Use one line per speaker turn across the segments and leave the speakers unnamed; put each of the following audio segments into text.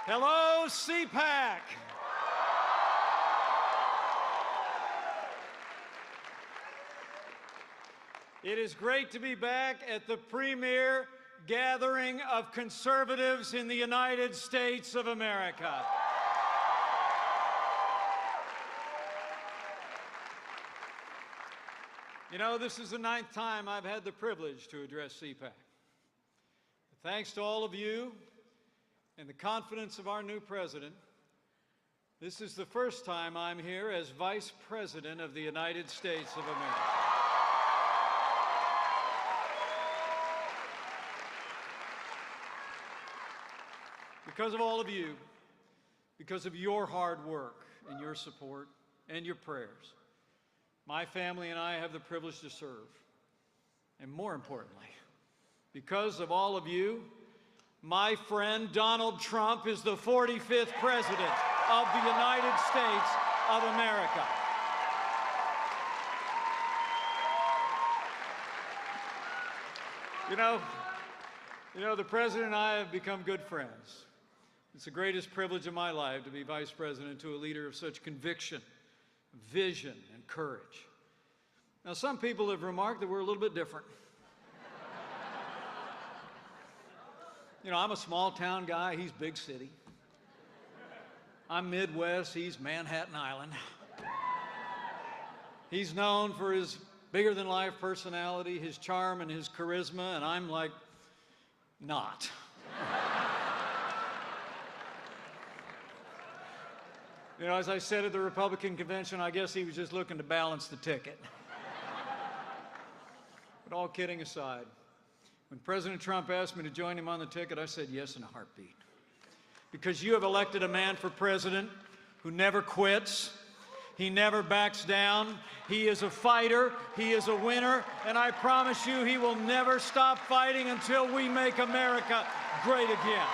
Hello, CPAC. It is great to be back at the premier gathering of conservatives in the United States of America. You know, this is the 9th time I've had the privilege to address CPAC. Thanks to all of you and the confidence of our new president, this is the first time I'm here as Vice President of the United States of America. Because of all of you, because of your hard work and your support and your prayers, my family and I have the privilege to serve. And more importantly, because of all of you, my friend Donald Trump is the 45th President of the United States of America. You know, the President and I have become good friends. It's the greatest privilege of my life to be Vice President to a leader of such conviction, vision, and courage. Now, some people have remarked that we're a little bit different. You know, I'm a small-town guy, he's big city. I'm Midwest, he's Manhattan Island. He's known for his bigger-than-life personality, his charm, and his charisma, and I'm like, not. You know, as I said at the Republican convention, I guess he was just looking to balance the ticket. But all kidding aside, when President Trump asked me to join him on the ticket, I said yes in a heartbeat. Because you have elected a man for president who never quits, he never backs down, he is a fighter, he is a winner, and I promise you he will never stop fighting until we make America great again.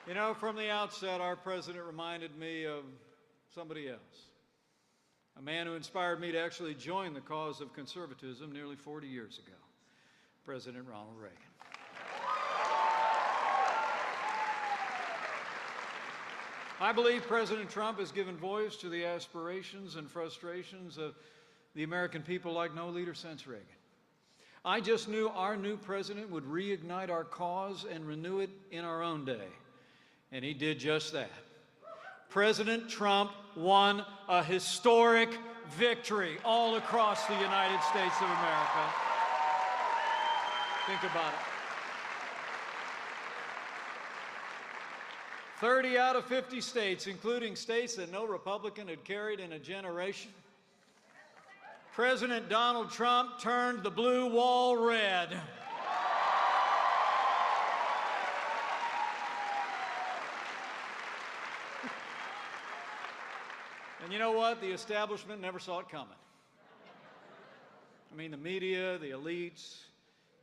You know, from the outset, our president reminded me of somebody else, a man who inspired me to actually join the cause of conservatism nearly 40 years ago, President Ronald Reagan. I believe President Trump has given voice to the aspirations and frustrations of the American people like no leader since Reagan. I just knew our new president would reignite our cause and renew it in our own day. And he did just that. President Trump won a historic victory all across the United States of America. Think about it. 30 out of 50 states, including states that no Republican had carried in a generation. President Donald Trump turned the blue wall red. And you know what? The establishment never saw it coming. I mean, the media, the elites,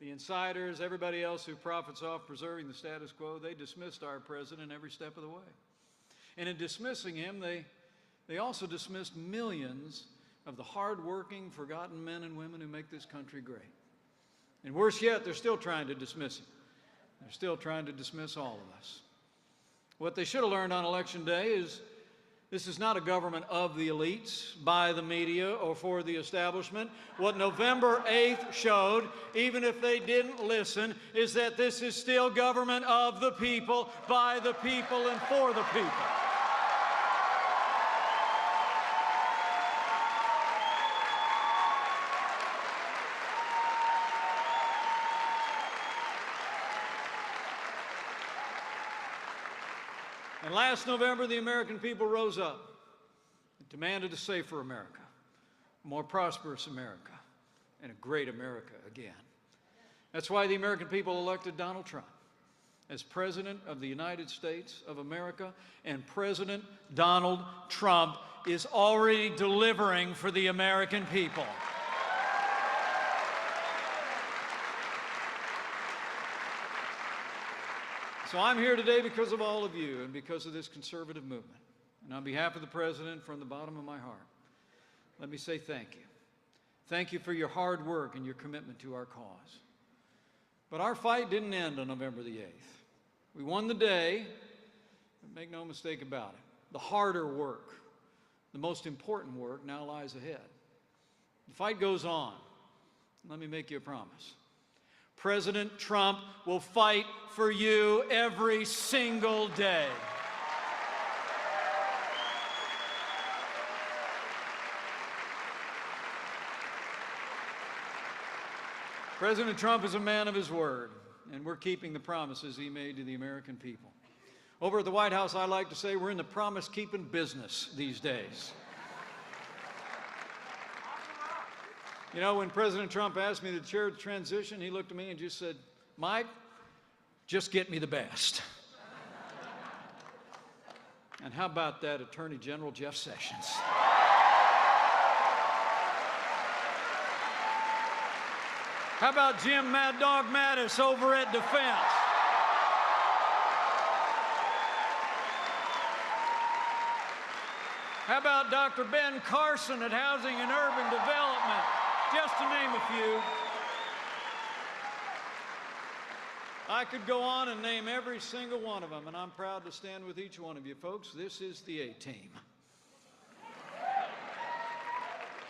the insiders, everybody else who profits off preserving the status quo, they dismissed our president every step of the way. And in dismissing him, they also dismissed millions of the hard-working, forgotten men and women who make this country great. And worse yet, they're still trying to dismiss him. They're still trying to dismiss all of us. What they should have learned on Election Day is this is not a government of the elites, by the media, or for the establishment. What November 8th showed, even if they didn't listen, is that this is still government of the people, by the people, and for the people. And last November, the American people rose up and demanded a safer America, a more prosperous America, and a great America again. That's why the American people elected Donald Trump as President of the United States of America, and President Donald Trump is already delivering for the American people. So I'm here today because of all of you and because of this conservative movement. And on behalf of the President, from the bottom of my heart, let me say thank you. Thank you for your hard work and your commitment to our cause. But our fight didn't end on November the 8th. We won the day, but make no mistake about it. The harder work, the most important work now lies ahead. The fight goes on. Let me make you a promise. President Trump will fight for you every single day. President Trump is a man of his word, and we're keeping the promises he made to the American people. Over at the White House, I like to say we're in the promise-keeping business these days. You know, when President Trump asked me to chair the transition, he looked at me and just said, "Mike, just get me the best." And how about that Attorney General Jeff Sessions? How about Jim Mad Dog Mattis over at Defense? How about Dr. Ben Carson at Housing and Urban Development? Just to name a few. I could go on and name every single one of them, and I'm proud to stand with each one of you folks. This is the A-Team.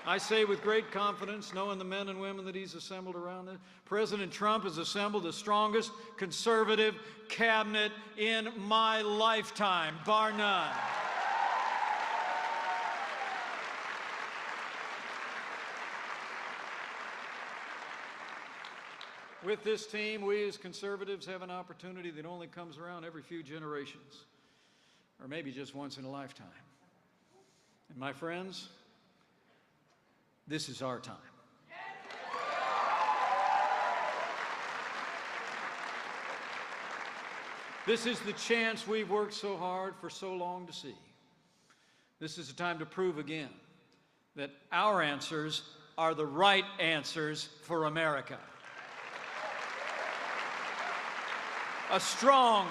I say with great confidence, knowing the men and women that he's assembled around this, President Trump has assembled the strongest conservative cabinet in my lifetime, bar none. With this team, we as conservatives have an opportunity that only comes around every few generations, or maybe just once in a lifetime. And my friends, this is our time. This is the chance we've worked so hard for so long to see. This is the time to prove again that our answers are the right answers for America. A strong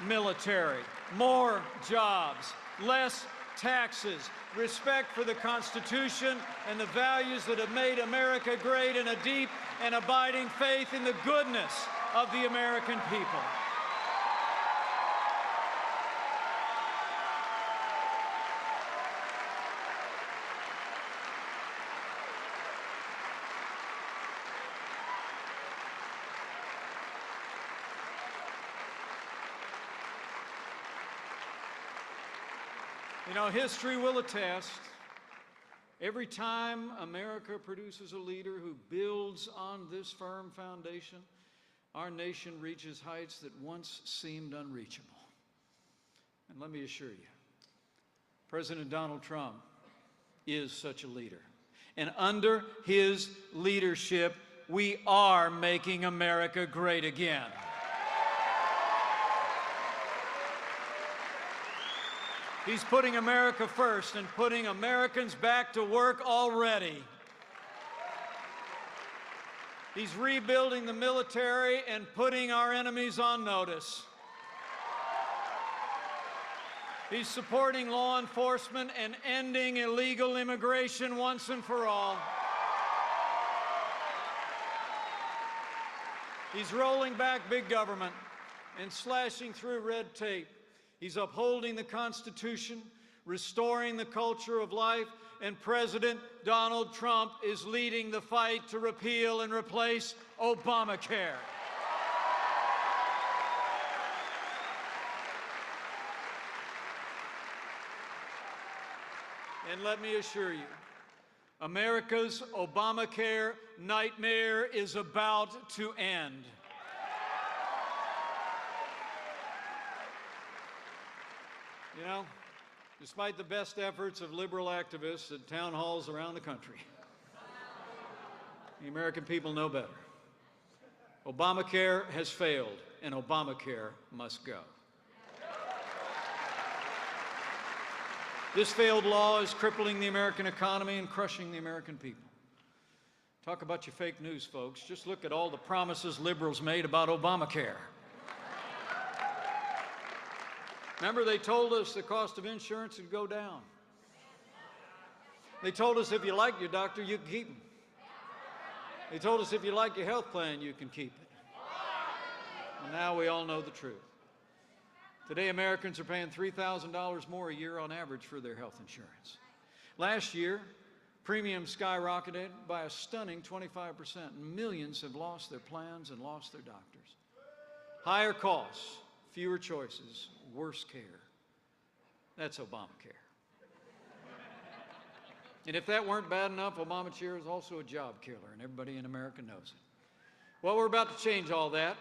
military, more jobs, less taxes, respect for the Constitution and the values that have made America great, and a deep and abiding faith in the goodness of the American people. You know, history will attest, every time America produces a leader who builds on this firm foundation, our nation reaches heights that once seemed unreachable. And let me assure you, President Donald Trump is such a leader. And under his leadership, we are making America great again. He's putting America first and putting Americans back to work already. He's rebuilding the military and putting our enemies on notice. He's supporting law enforcement and ending illegal immigration once and for all. He's rolling back big government and slashing through red tape. He's upholding the Constitution, restoring the culture of life, and President Donald Trump is leading the fight to repeal and replace Obamacare. And let me assure you, America's Obamacare nightmare is about to end. You know, despite the best efforts of liberal activists at town halls around the country, the American people know better. Obamacare has failed, and Obamacare must go. This failed law is crippling the American economy and crushing the American people. Talk about your fake news, folks. Just look at all the promises liberals made about Obamacare. Remember, they told us the cost of insurance would go down. They told us if you like your doctor, you can keep him. They told us if you like your health plan, you can keep it. And now we all know the truth. Today, Americans are paying $3,000 more a year on average for their health insurance. Last year, premiums skyrocketed by a stunning 25%, and millions have lost their plans and lost their doctors. Higher costs, fewer choices, worse care. That's Obamacare. And if that weren't bad enough, Obamacare is also a job killer, and everybody in America knows it. Well, we're about to change all that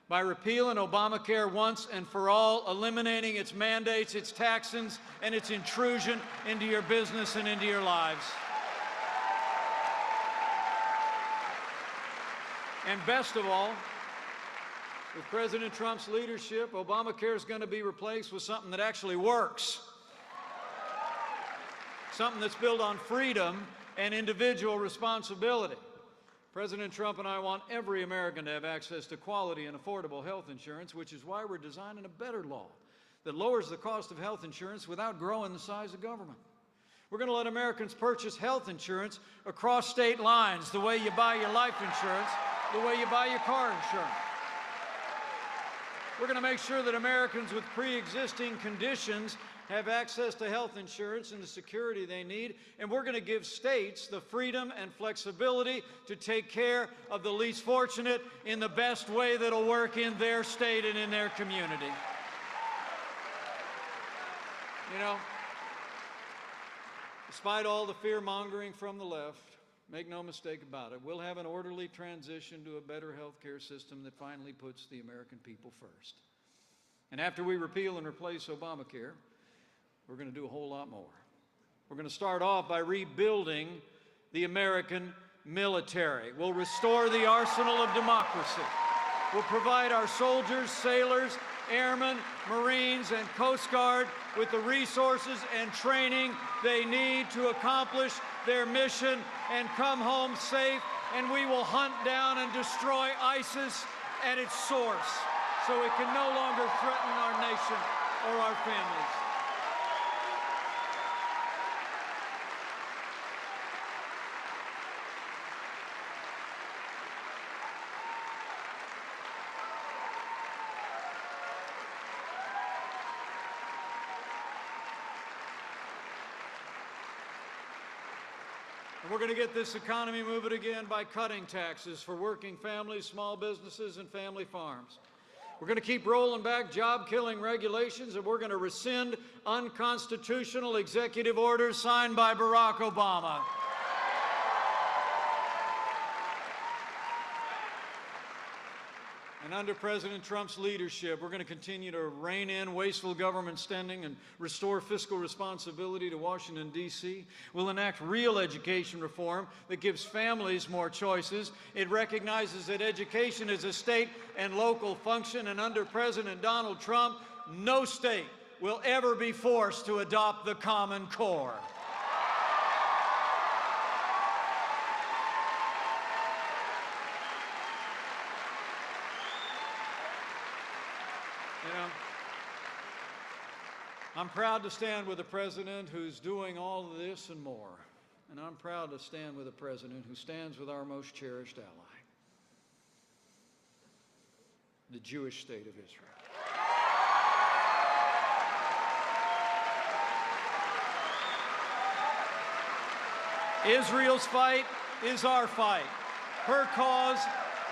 by repealing Obamacare once and for all, eliminating its mandates, its taxes, and its intrusion into your business and into your lives. And best of all, with President Trump's leadership, Obamacare is going to be replaced with something that actually works. Something that's built on freedom and individual responsibility. President Trump and I want every American to have access to quality and affordable health insurance, which is why we're designing a better law that lowers the cost of health insurance without growing the size of government. We're going to let Americans purchase health insurance across state lines, the way you buy your life insurance, the way you buy your car insurance. We're going to make sure that Americans with pre-existing conditions have access to health insurance and the security they need, and we're going to give states the freedom and flexibility to take care of the least fortunate in the best way that'll work in their state and in their community. You know, despite all the fear-mongering from the left, make no mistake about it, we'll have an orderly transition to a better health care system that finally puts the American people first. And after we repeal and replace Obamacare, we're going to do a whole lot more. We're going to start off by rebuilding the American military. We'll restore the arsenal of democracy. We'll provide our soldiers, sailors, airmen, Marines, and Coast Guard with the resources and training they need to accomplish their mission and come home safe. And we will hunt down and destroy ISIS at its source so it can no longer threaten our nation or our families. We're going to get this economy moving again by cutting taxes for working families, small businesses, and family farms. We're going to keep rolling back job-killing regulations, and we're going to rescind unconstitutional executive orders signed by Barack Obama. And under President Trump's leadership, we're going to continue to rein in wasteful government spending and restore fiscal responsibility to Washington, D.C. We'll enact real education reform that gives families more choices. It recognizes that education is a state and local function, and under President Donald Trump, no state will ever be forced to adopt the Common Core. You know, I'm proud to stand with a president who's doing all of this and more. And I'm proud to stand with a president who stands with our most cherished ally, the Jewish state of Israel. Israel's fight is our fight. Her cause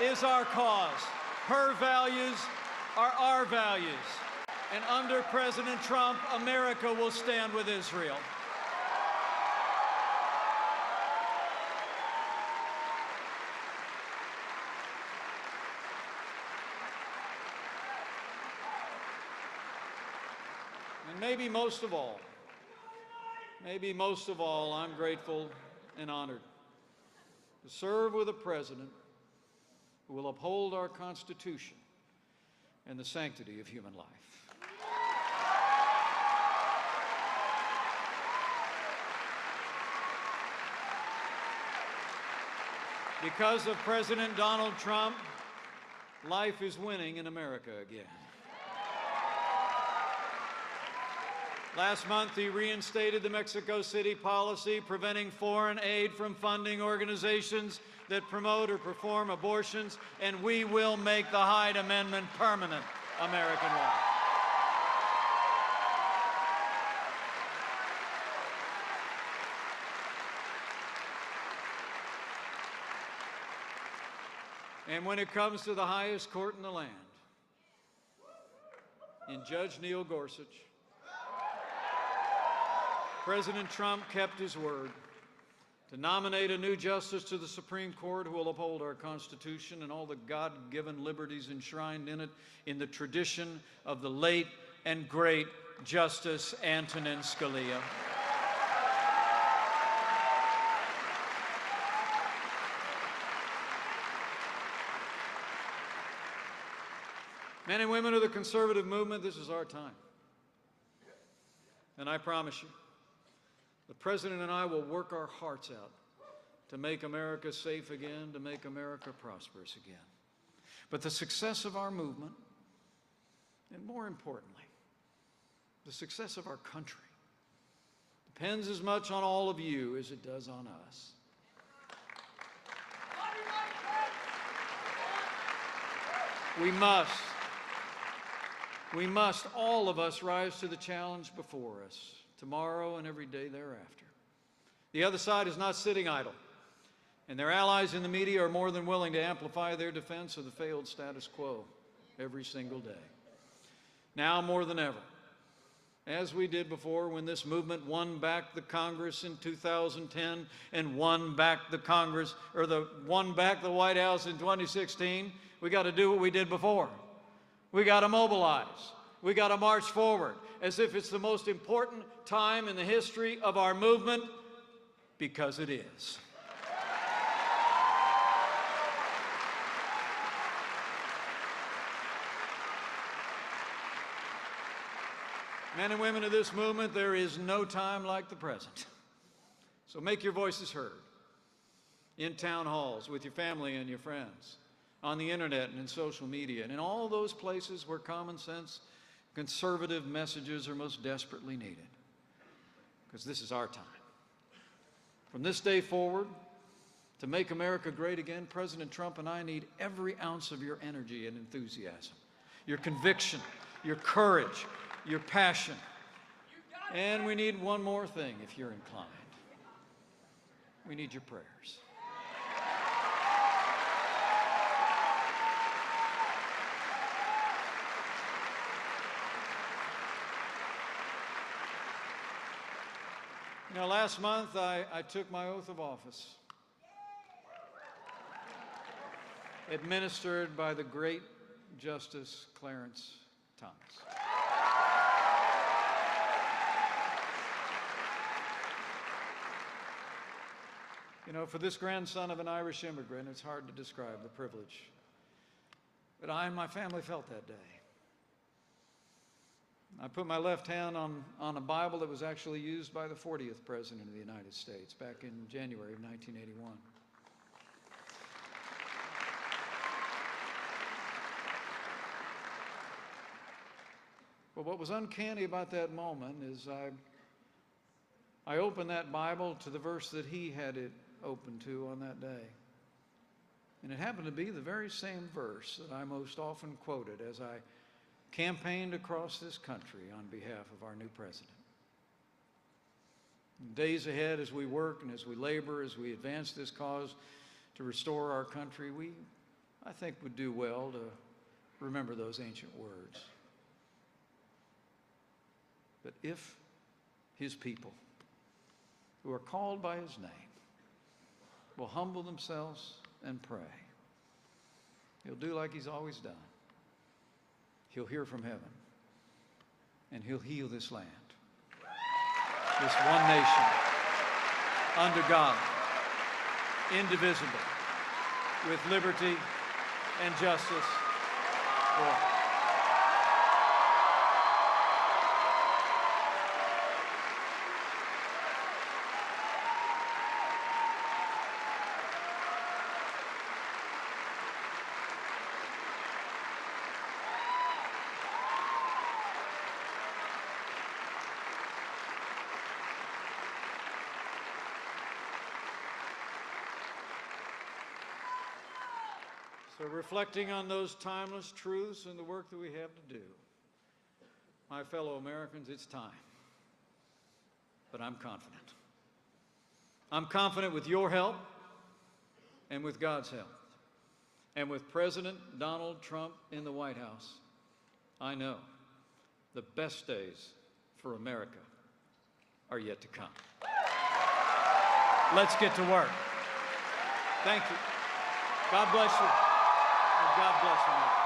is our cause. Her values are our values. And under President Trump, America will stand with Israel. And maybe most of all, I'm grateful and honored to serve with a president who will uphold our Constitution and the sanctity of human life. Because of President Donald Trump, life is winning in America again. Last month, he reinstated the Mexico City policy preventing foreign aid from funding organizations that promote or perform abortions, and we will make the Hyde Amendment permanent American law. And when it comes to the highest court in the land, in Judge Neil Gorsuch, President Trump kept his word to nominate a new justice to the Supreme Court who will uphold our Constitution and all the God-given liberties enshrined in it in the tradition of the late and great Justice Antonin Scalia. Men and women of the conservative movement, this is our time. And I promise you, the President and I will work our hearts out to make America safe again, to make America prosperous again. But the success of our movement, and more importantly, the success of our country, depends as much on all of you as it does on us. We must, all of us, rise to the challenge before us, tomorrow and every day thereafter. The other side is not sitting idle, and their allies in the media are more than willing to amplify their defense of the failed status quo every single day. Now more than ever, as we did before when this movement won back the Congress in 2010 and won back the White House in 2016, we got to do what we did before. We got to mobilize. We got to march forward as if it's the most important time in the history of our movement, because it is. Men and women of this movement, there is no time like the present. So make your voices heard in town halls, with your family and your friends, on the internet and in social media, and in all those places where common sense, conservative messages are most desperately needed. Because this is our time. From this day forward, to make America great again, President Trump and I need every ounce of your energy and enthusiasm, your conviction, your courage, your passion. And we need one more thing, if you're inclined. We need your prayers. You know, last month I took my oath of office, administered by the great Justice Clarence Thomas. You know, for this grandson of an Irish immigrant, it's hard to describe the privilege. But I and my family felt that day. I put my left hand on a Bible that was actually used by the 40th President of the United States back in January of 1981. But what was uncanny about that moment is I opened that Bible to the verse that he had it open to on that day. And it happened to be the very same verse that I most often quoted as I campaigned across this country on behalf of our new president. In days ahead, as we work and as we labor, as we advance this cause to restore our country, I think, would do well to remember those ancient words. But if his people, who are called by his name, will humble themselves and pray, he'll do like he's always done. He'll hear from heaven, and he'll heal this land, this one nation, under God, indivisible, with liberty and justice for all. So reflecting on those timeless truths and the work that we have to do, my fellow Americans, it's time. But I'm confident. I'm confident with your help and with God's help. And with President Donald Trump in the White House, I know the best days for America are yet to come. Let's get to work. Thank you. God bless you. And God bless America.